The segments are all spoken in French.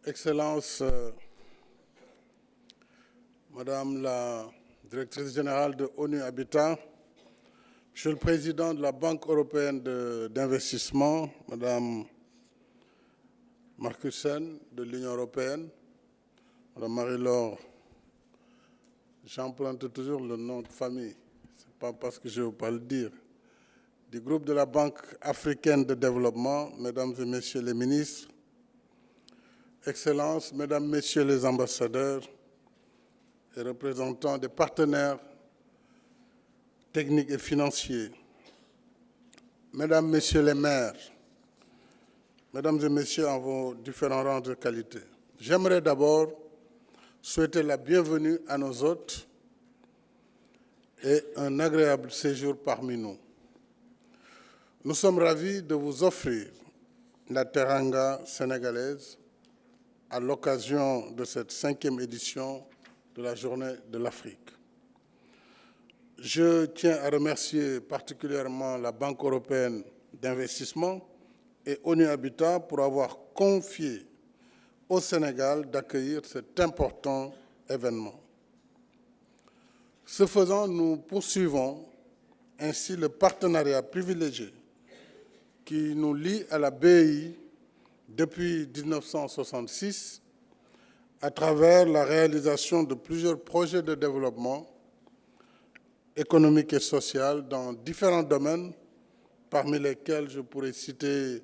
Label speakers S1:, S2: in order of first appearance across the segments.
S1: Excellence, Madame la Directrice générale de ONU Habitat, Monsieur le Président de la Banque européenne d'investissement, Madame Marcussen de l'Union européenne, Madame Marie-Laure, j'emprunte toujours le nom de famille, ce n'est pas parce que je ne veux pas le dire, du groupe de la Banque africaine de développement, Mesdames et Messieurs les ministres, Excellences, Mesdames, Messieurs les ambassadeurs et représentants des partenaires techniques et financiers, Mesdames, Messieurs les maires, Mesdames et Messieurs en vos différents rangs de qualité, j'aimerais d'abord souhaiter la bienvenue à nos hôtes et un agréable séjour parmi nous. Nous sommes ravis de vous offrir la teranga sénégalaise à l'occasion de cette 5e édition de la Journée de l'Afrique. Je tiens à remercier particulièrement la Banque européenne d'investissement et ONU Habitat pour avoir confié au Sénégal d'accueillir cet important événement. Ce faisant, nous poursuivons ainsi le partenariat privilégié qui nous lie à la BEI depuis 1966 à travers la réalisation de plusieurs projets de développement économique et social dans différents domaines, parmi lesquels je pourrais citer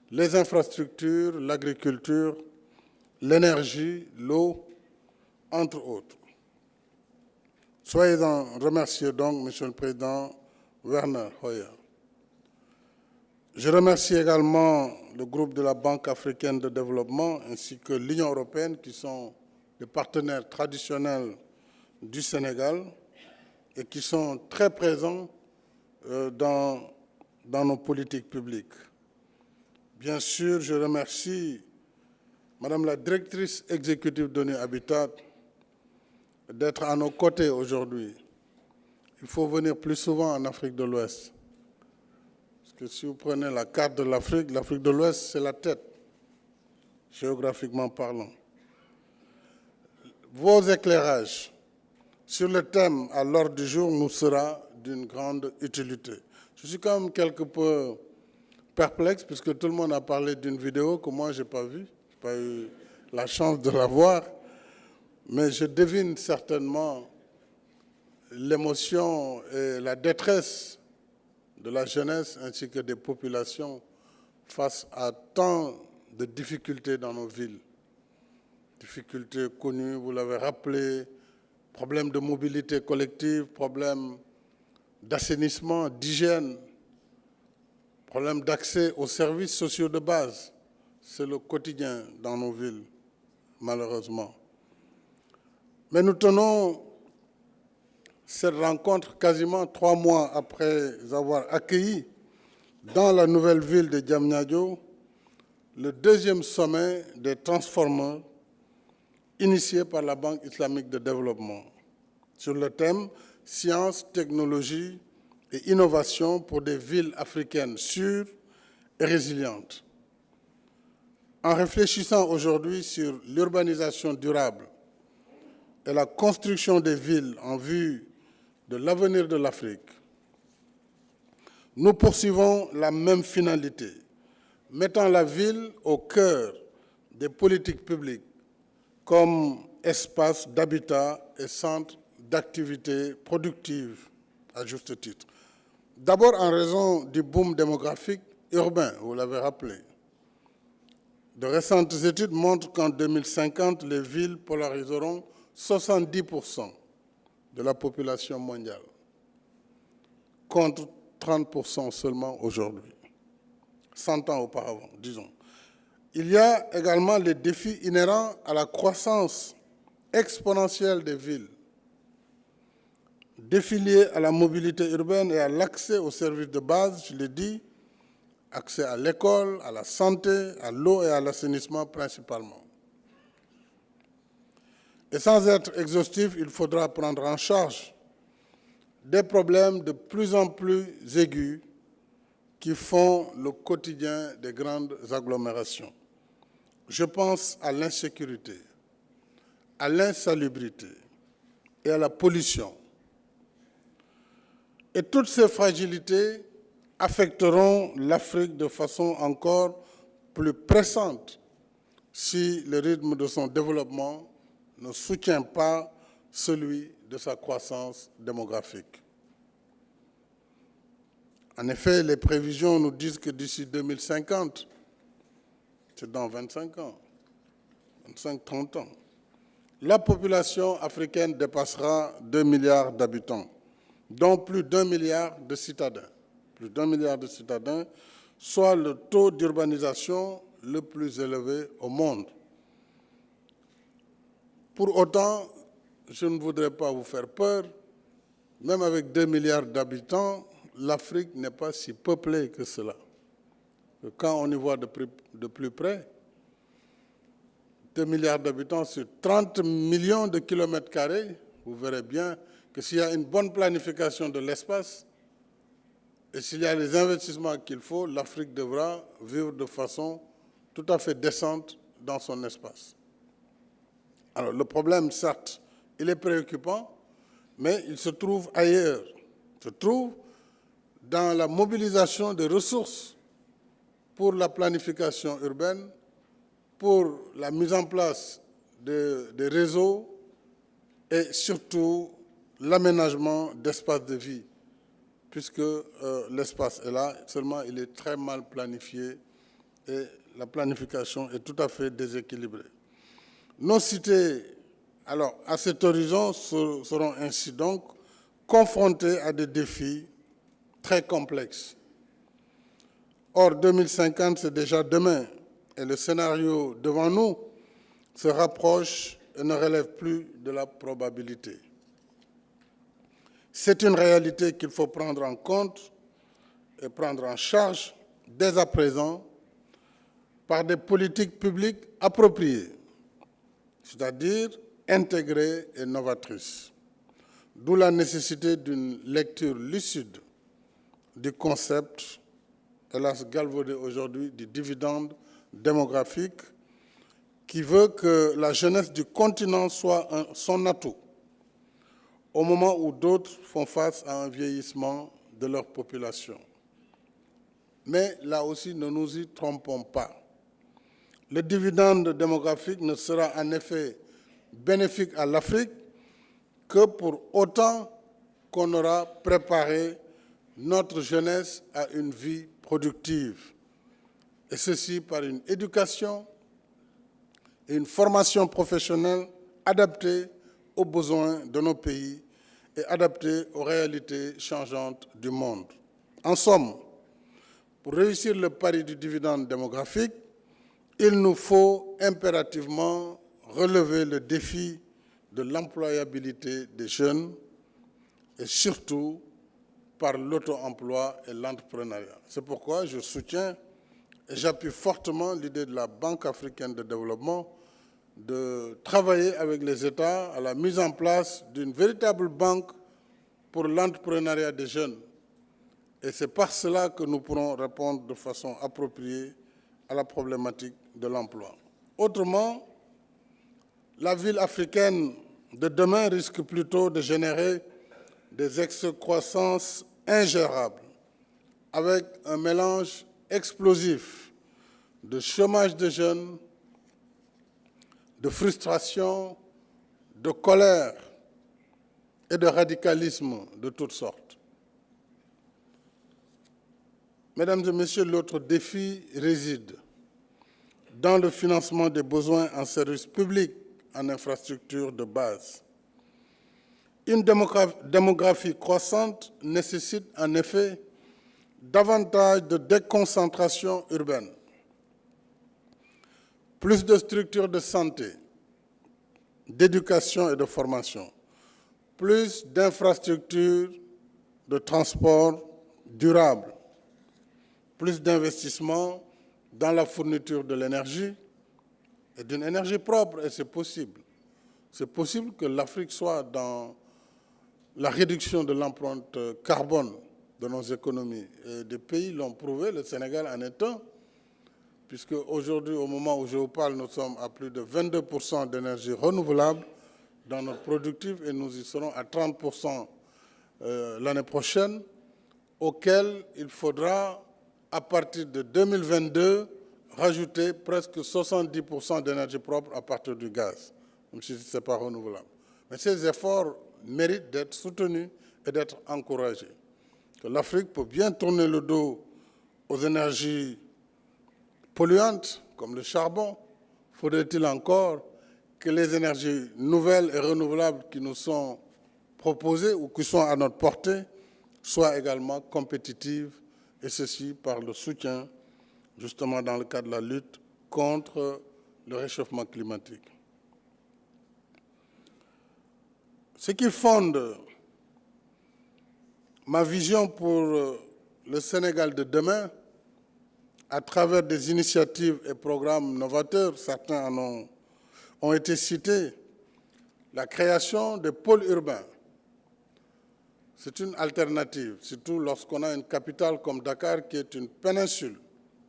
S1: les infrastructures, l'agriculture, l'énergie, l'eau, entre autres. Soyez-en remerciés donc, Monsieur le Président Werner Hoyer. Je remercie également le groupe de la Banque africaine de développement ainsi que l'Union européenne qui sont les partenaires traditionnels du Sénégal et qui sont très présents dans nos politiques publiques. Bien sûr, je remercie Madame la directrice exécutive d'ONU Habitat d'être à nos côtés aujourd'hui. Il faut venir plus souvent en Afrique de l'Ouest. Que si vous prenez la carte de l'Afrique de l'Ouest, c'est la tête, géographiquement parlant. Vos éclairages sur le thème à l'ordre du jour nous sera d'une grande utilité. Je suis quand même quelque peu perplexe puisque tout le monde a parlé d'une vidéo que moi je n'ai pas vue, je n'ai pas eu la chance de la voir, mais je devine certainement l'émotion et la détresse de la jeunesse ainsi que des populations face à tant de difficultés dans nos villes. Difficultés connues, vous l'avez rappelé, problèmes de mobilité collective, problèmes d'assainissement, d'hygiène, problèmes d'accès aux services sociaux de base. C'est le quotidien dans nos villes, malheureusement. Mais nous tenons cette rencontre quasiment 3 mois après avoir accueilli dans la nouvelle ville de Diamniadio le 2e sommet des Transformers initié par la Banque islamique de développement sur le thème « Science, technologie et innovation pour des villes africaines sûres et résilientes ». En réfléchissant aujourd'hui sur l'urbanisation durable et la construction des villes en vue de l'avenir de l'Afrique, nous poursuivons la même finalité, mettant la ville au cœur des politiques publiques comme espace d'habitat et centre d'activités productives, à juste titre. D'abord en raison du boom démographique urbain, vous l'avez rappelé. De récentes études montrent qu'en 2050, les villes polariseront 70% de la population mondiale, contre 30% seulement aujourd'hui, 100 ans auparavant, disons. Il y a également les défis inhérents à la croissance exponentielle des villes, défis liés à la mobilité urbaine et à l'accès aux services de base, je l'ai dit, accès à l'école, à la santé, à l'eau et à l'assainissement principalement. Et sans être exhaustif, il faudra prendre en charge des problèmes de plus en plus aigus qui font le quotidien des grandes agglomérations. je pense à l'insécurité, à l'insalubrité et à la pollution. Et toutes ces fragilités affecteront l'Afrique de façon encore plus pressante si le rythme de son développement ne soutient pas celui de sa croissance démographique. En effet, les prévisions nous disent que d'ici 2050, c'est dans 25 ans, 25-30 ans, la population africaine dépassera 2 milliards d'habitants, dont plus d'1 milliard de citadins. Plus d'1 milliard de citadins, soit le taux d'urbanisation le plus élevé au monde. Pour autant, je ne voudrais pas vous faire peur, même avec 2 milliards d'habitants, l'Afrique n'est pas si peuplée que cela. Quand on y voit de plus près, 2 milliards d'habitants sur 30 millions de kilomètres carrés, vous verrez bien que s'il y a une bonne planification de l'espace et s'il y a les investissements qu'il faut, l'Afrique devra vivre de façon tout à fait décente dans son espace. Alors le problème, certes, il est préoccupant, mais il se trouve ailleurs. Il se trouve dans la mobilisation des ressources pour la planification urbaine, pour la mise en place des réseaux et surtout l'aménagement d'espaces de vie, puisque l'espace est là, seulement il est très mal planifié et la planification est tout à fait déséquilibrée. Nos cités, alors, à cet horizon, seront ainsi donc confrontées à des défis très complexes. Or, 2050, c'est déjà demain, et le scénario devant nous se rapproche et ne relève plus de la probabilité. C'est une réalité qu'il faut prendre en compte et prendre en charge dès à présent par des politiques publiques appropriées, c'est-à-dire intégrées et novatrices. D'où la nécessité d'une lecture lucide du concept, hélas galvaudé aujourd'hui, du dividende démographique, qui veut que la jeunesse du continent soit son atout, au moment où d'autres font face à un vieillissement de leur population. Mais là aussi, ne nous y trompons pas. Le dividende démographique ne sera en effet bénéfique à l'Afrique que pour autant qu'on aura préparé notre jeunesse à une vie productive, et ceci par une éducation et une formation professionnelle adaptées aux besoins de nos pays et adaptées aux réalités changeantes du monde. En somme, pour réussir le pari du dividende démographique, il nous faut impérativement relever le défi de l'employabilité des jeunes et surtout par l'auto-emploi et l'entrepreneuriat. C'est pourquoi je soutiens et j'appuie fortement l'idée de la Banque africaine de développement de travailler avec les États à la mise en place d'une véritable banque pour l'entrepreneuriat des jeunes. Et c'est par cela que nous pourrons répondre de façon appropriée à la problématique de l'emploi. Autrement, la ville africaine de demain risque plutôt de générer des excroissances ingérables, avec un mélange explosif de chômage de jeunes, de frustration, de colère et de radicalisme de toutes sortes. Mesdames et Messieurs, l'autre défi réside dans le financement des besoins en services publics, en infrastructures de base. Une démographie croissante nécessite en effet davantage de déconcentration urbaine, plus de structures de santé, d'éducation et de formation, plus d'infrastructures de transport durables, plus d'investissements dans la fourniture de l'énergie et d'une énergie propre, et c'est possible. C'est possible que l'Afrique soit dans la réduction de l'empreinte carbone de nos économies. Et des pays l'ont prouvé, le Sénégal en est un. puisque aujourd'hui, au moment où je vous parle, nous sommes à plus de 22% d'énergie renouvelable dans notre productif et nous y serons à 30% l'année prochaine, auquel il faudra, à partir de 2022, rajouter presque 70% d'énergie propre à partir du gaz, même si ce n'est pas renouvelable. Mais ces efforts méritent d'être soutenus et d'être encouragés. Que l'Afrique peut bien tourner le dos aux énergies polluantes, comme le charbon. Faudrait-il encore que les énergies nouvelles et renouvelables qui nous sont proposées ou qui sont à notre portée soient également compétitives, et ceci par le soutien, justement dans le cadre de la lutte contre le réchauffement climatique. Ce qui fonde ma vision pour le Sénégal de demain, à travers des initiatives et programmes novateurs, certains ont été cités, la création des pôles urbains. C'est une alternative, surtout lorsqu'on a une capitale comme Dakar qui est une péninsule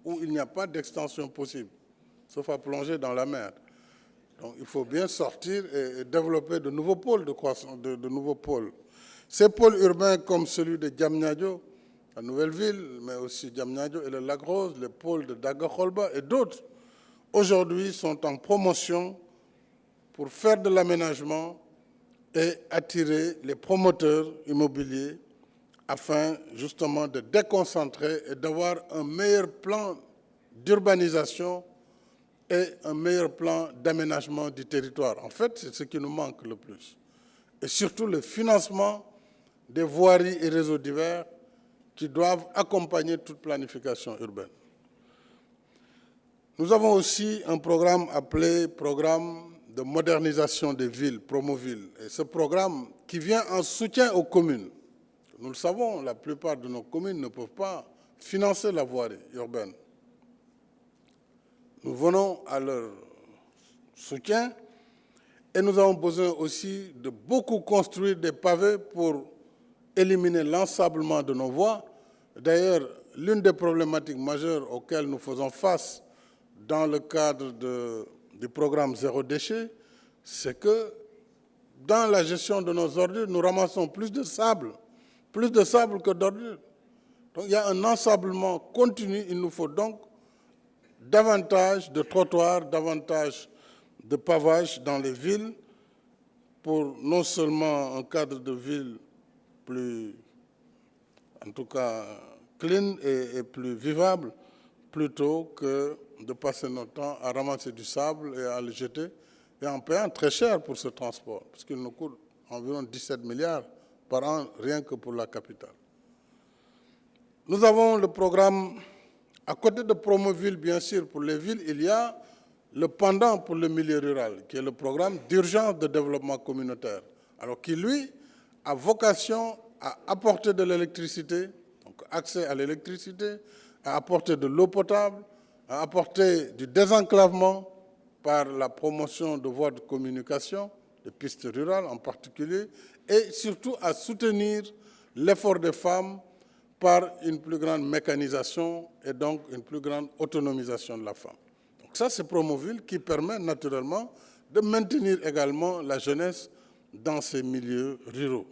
S1: où il n'y a pas d'extension possible, sauf à plonger dans la mer. Donc il faut bien sortir et développer de nouveaux pôles de croissance, de nouveaux pôles. Ces pôles urbains comme celui de Diamniadio, la nouvelle ville, mais aussi Diamniadio et le Lac Rose, les pôles de Daga-Kholba et d'autres, aujourd'hui sont en promotion pour faire de l'aménagement et attirer les promoteurs immobiliers afin justement de déconcentrer et d'avoir un meilleur plan d'urbanisation et un meilleur plan d'aménagement du territoire. En fait, c'est ce qui nous manque le plus. Et surtout le financement des voiries et réseaux divers qui doivent accompagner toute planification urbaine. Nous avons aussi un programme appelé Programme de modernisation des villes, Promoville. Et ce programme qui vient en soutien aux communes. Nous le savons, la plupart de nos communes ne peuvent pas financer la voirie urbaine. Nous venons à leur soutien et nous avons besoin aussi de beaucoup construire des pavés pour éliminer l'ensablement de nos voies. D'ailleurs, l'une des problématiques majeures auxquelles nous faisons face dans le cadre du programme Zéro déchet, c'est que dans la gestion de nos ordures, nous ramassons plus de sable que d'ordures. Donc il y a un ensablement continu, il nous faut donc davantage de trottoirs, davantage de pavage dans les villes pour non seulement un cadre de ville plus, en tout cas, clean et plus vivable, plutôt que de passer notre temps à ramasser du sable et à le jeter, et en payant très cher pour ce transport, parce qu'il nous coûte environ 17 milliards par an, rien que pour la capitale. Nous avons le programme, à côté de Promoville, bien sûr, pour les villes, il y a le pendant pour le milieu rural, qui est le programme d'urgence de développement communautaire, alors qui, lui, a vocation à apporter de l'électricité, donc accès à l'électricité, à apporter de l'eau potable, à apporter du désenclavement par la promotion de voies de communication, de pistes rurales en particulier, et surtout à soutenir l'effort des femmes par une plus grande mécanisation et donc une plus grande autonomisation de la femme. Donc ça, c'est Promoville qui permet naturellement de maintenir également la jeunesse dans ces milieux ruraux.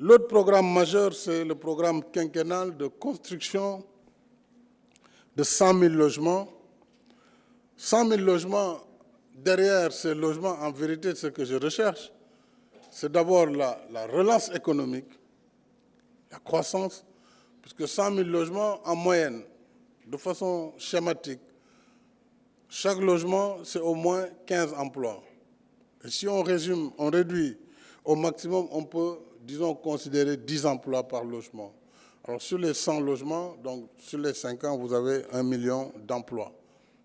S1: L'autre programme majeur, c'est le programme quinquennal de construction de 100 000 logements. 100 000 logements, derrière ces logements, en vérité, ce que je recherche, c'est d'abord la relance économique, la croissance, puisque 100 000 logements en moyenne, de façon schématique, chaque logement, c'est au moins 15 emplois. Et si on résume, on réduit au maximum, on peut, disons, considérer 10 emplois par logement. Alors sur les 100 logements, donc sur les 5 ans, vous avez 1 million d'emplois.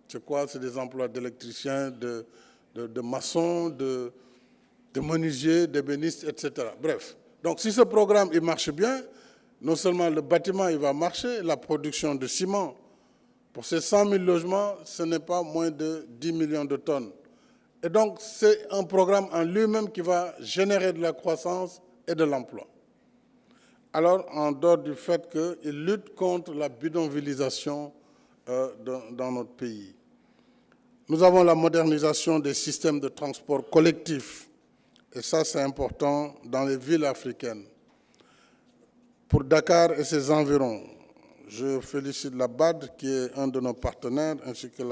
S1: C'est quoi? C'est des emplois d'électriciens, de maçons, de menuisiers, d'ébénistes, etc. Bref, donc si ce programme il marche bien, non seulement le bâtiment il va marcher, la production de ciment, pour ces 100 000 logements, ce n'est pas moins de 10 millions de tonnes. Et donc c'est un programme en lui-même qui va générer de la croissance et de l'emploi. Alors, en dehors du fait qu'il lutte contre la bidonvillisation dans notre pays. Nous avons la modernisation des systèmes de transport collectif, et ça c'est important dans les villes africaines. Pour Dakar et ses environs, je félicite la BAD qui est un de nos partenaires, ainsi que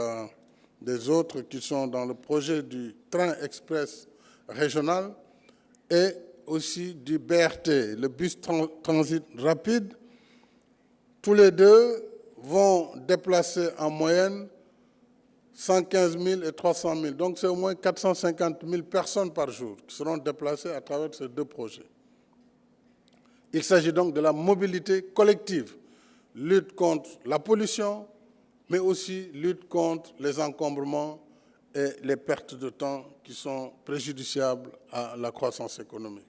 S1: des autres qui sont dans le projet du train express régional et aussi du BRT, le bus transit rapide. Tous les deux vont déplacer en moyenne 115 000 et 300 000. Donc c'est au moins 450 000 personnes par jour qui seront déplacées à travers ces deux projets. Il s'agit donc de la mobilité collective, lutte contre la pollution, mais aussi lutte contre les encombrements et les pertes de temps qui sont préjudiciables à la croissance économique.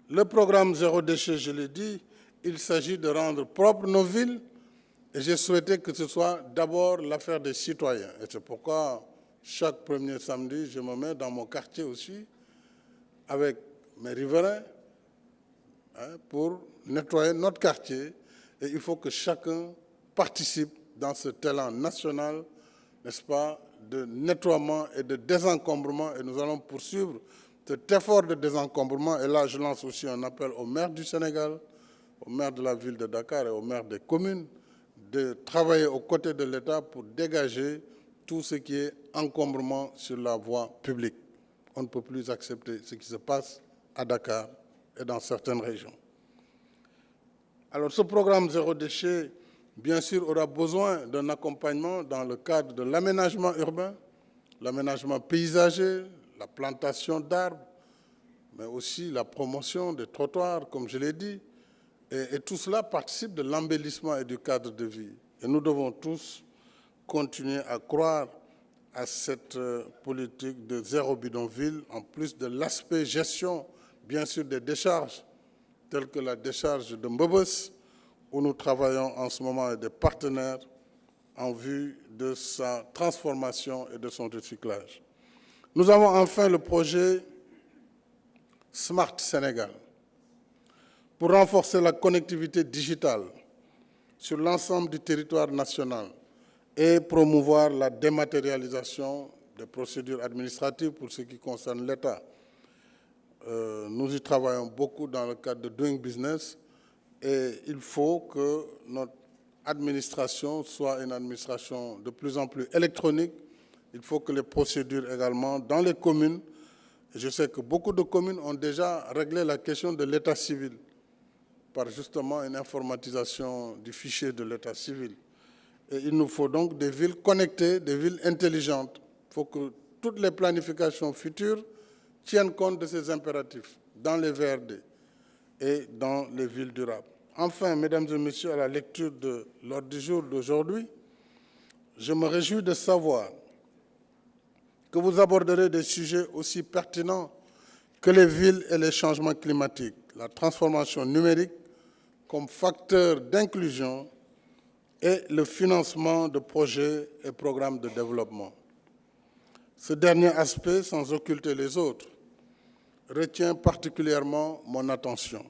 S1: Le programme Zéro déchet, je l'ai dit, il s'agit de rendre propres nos villes et j'ai souhaité que ce soit d'abord l'affaire des citoyens. Et c'est pourquoi chaque premier samedi, je me mets dans mon quartier aussi avec mes riverains pour nettoyer notre quartier. Et il faut que chacun participe dans cet élan national, n'est-ce pas, de nettoiement et de désencombrement. Et nous allons poursuivre cet effort de désencombrement. Et là, je lance aussi un appel aux maires du Sénégal, aux maires de la ville de Dakar et aux maires des communes, de travailler aux côtés de l'État pour dégager tout ce qui est encombrement sur la voie publique. On ne peut plus accepter ce qui se passe à Dakar et dans certaines régions. Alors ce programme Zéro déchet, bien sûr, aura besoin d'un accompagnement dans le cadre de l'aménagement urbain, l'aménagement paysager, la plantation d'arbres, mais aussi la promotion des trottoirs, comme je l'ai dit. Et tout cela participe de l'embellissement et du cadre de vie. Et nous devons tous continuer à croire à cette politique de zéro bidonville, en plus de l'aspect gestion, bien sûr, des décharges, telles que la décharge de Mbobos, où nous travaillons en ce moment avec des partenaires en vue de sa transformation et de son recyclage. Nous avons enfin le projet Smart Sénégal, pour renforcer la connectivité digitale sur l'ensemble du territoire national et promouvoir la dématérialisation des procédures administratives pour ce qui concerne l'État. Nous y travaillons beaucoup dans le cadre de Doing Business et il faut que notre administration soit une administration de plus en plus électronique. Il faut que les procédures également dans les communes, je sais que beaucoup de communes ont déjà réglé la question de l'état civil par justement une informatisation du fichier de l'état civil. Et il nous faut donc des villes connectées, des villes intelligentes. Il faut que toutes les planifications futures tiennent compte de ces impératifs dans les VRD et dans les villes durables. Enfin, mesdames et messieurs, à la lecture de l'ordre du jour d'aujourd'hui, je me réjouis de savoir que vous aborderez des sujets aussi pertinents que les villes et les changements climatiques, la transformation numérique comme facteur d'inclusion et le financement de projets et programmes de développement. Ce dernier aspect, sans occulter les autres, retient particulièrement mon attention,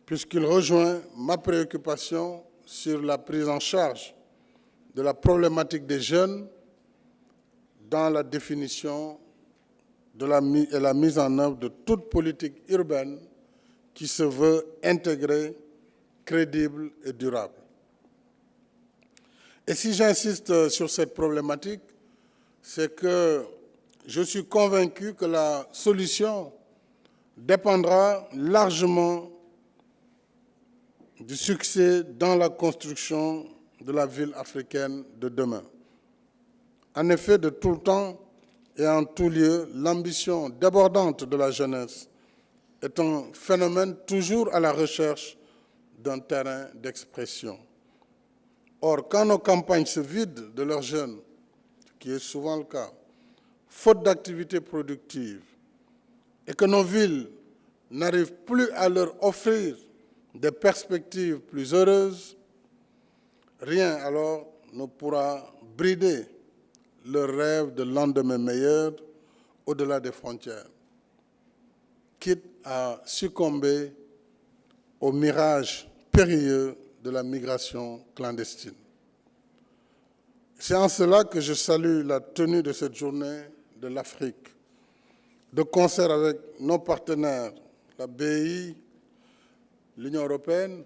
S1: puisqu'il rejoint ma préoccupation sur la prise en charge de la problématique des jeunes dans la définition et la mise en œuvre de toute politique urbaine qui se veut intégrée, crédible et durable. Et si j'insiste sur cette problématique, c'est que je suis convaincu que la solution dépendra largement du succès dans la construction de la ville africaine de demain. En effet, de tout le temps et en tout lieu, l'ambition débordante de la jeunesse est un phénomène toujours à la recherche d'un terrain d'expression. Or, quand nos campagnes se vident de leurs jeunes, ce qui est souvent le cas, faute d'activités productives, et que nos villes n'arrivent plus à leur offrir des perspectives plus heureuses, rien alors ne pourra brider leur rêve de lendemain meilleur au-delà des frontières, quitte à succomber au mirage périlleux de la migration clandestine. C'est en cela que je salue la tenue de cette journée de l'Afrique, de concert avec nos partenaires, la BEI, l'Union européenne,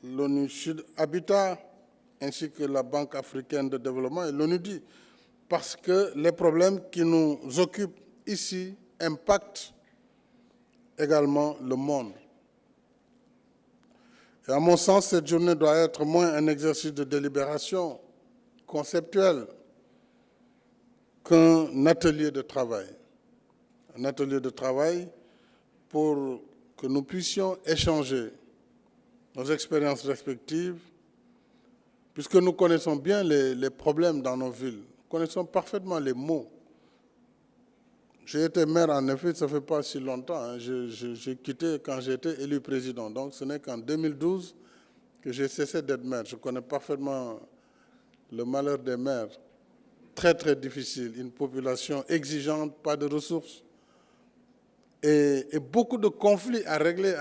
S1: l'ONU Sud Habitat, ainsi que la Banque africaine de développement et l'ONUDI, parce que les problèmes qui nous occupent ici impactent également le monde. Et à mon sens, cette journée doit être moins un exercice de délibération conceptuelle qu'un atelier de travail. Un atelier de travail pour que nous puissions échanger nos expériences respectives, puisque nous connaissons bien les problèmes dans nos villes, nous connaissons parfaitement les maux. J'ai été maire, en effet, ça ne fait pas si longtemps. Hein. J'ai quitté quand j'ai été élu président. Donc ce n'est qu'en 2012 que j'ai cessé d'être maire. Je connais parfaitement le malheur des maires. Très, très difficile. Une population exigeante, pas de ressources. Et beaucoup de conflits à régler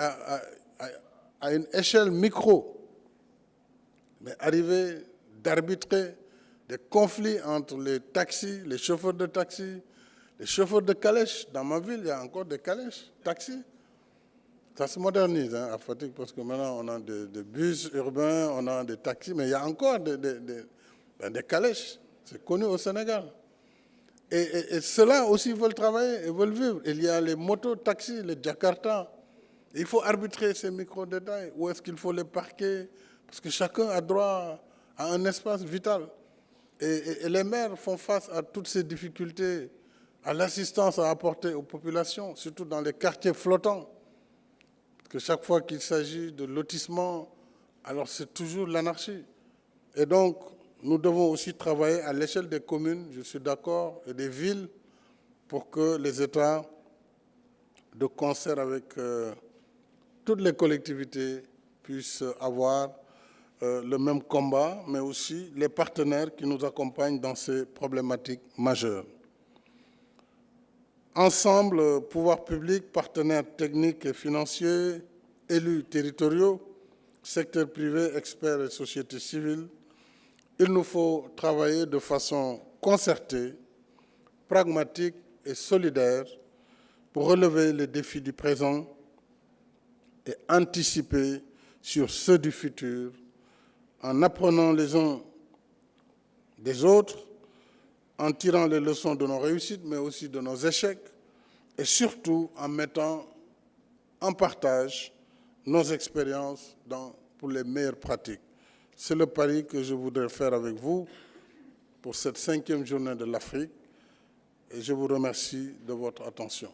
S1: à une échelle micro. Mais arriver d'arbitrer des conflits entre les taxis, les chauffeurs de taxi, les chauffeurs de calèches. Dans ma ville, il y a encore des calèches, taxis. Ça se modernise hein, à Fatick parce que maintenant on a des bus urbains, on a des taxis, mais il y a encore des calèches. C'est connu au Sénégal. Et ceux-là aussi veulent travailler et veulent vivre. Il y a les motos, taxis, les Jakarta. Il faut arbitrer ces micro-détails. Où est-ce qu'il faut les parquer? Parce que chacun a droit à un espace vital. Et les maires font face à toutes ces difficultés, à l'assistance à apporter aux populations, surtout dans les quartiers flottants. Parce que chaque fois qu'il s'agit de lotissement, alors c'est toujours l'anarchie. Et donc, nous devons aussi travailler à l'échelle des communes, je suis d'accord, et des villes, pour que les États, de concert avec toutes les collectivités, puissent avoir le même combat, mais aussi les partenaires qui nous accompagnent dans ces problématiques majeures. Ensemble, pouvoirs publics, partenaires techniques et financiers, élus territoriaux, secteur privé, experts et société civile, il nous faut travailler de façon concertée, pragmatique et solidaire pour relever les défis du présent et anticiper sur ceux du futur en apprenant les uns des autres, en tirant les leçons de nos réussites, mais aussi de nos échecs, et surtout en mettant en partage nos expériences pour les meilleures pratiques. C'est le pari que je voudrais faire avec vous pour cette 5e journée de l'Afrique, et je vous remercie de votre attention.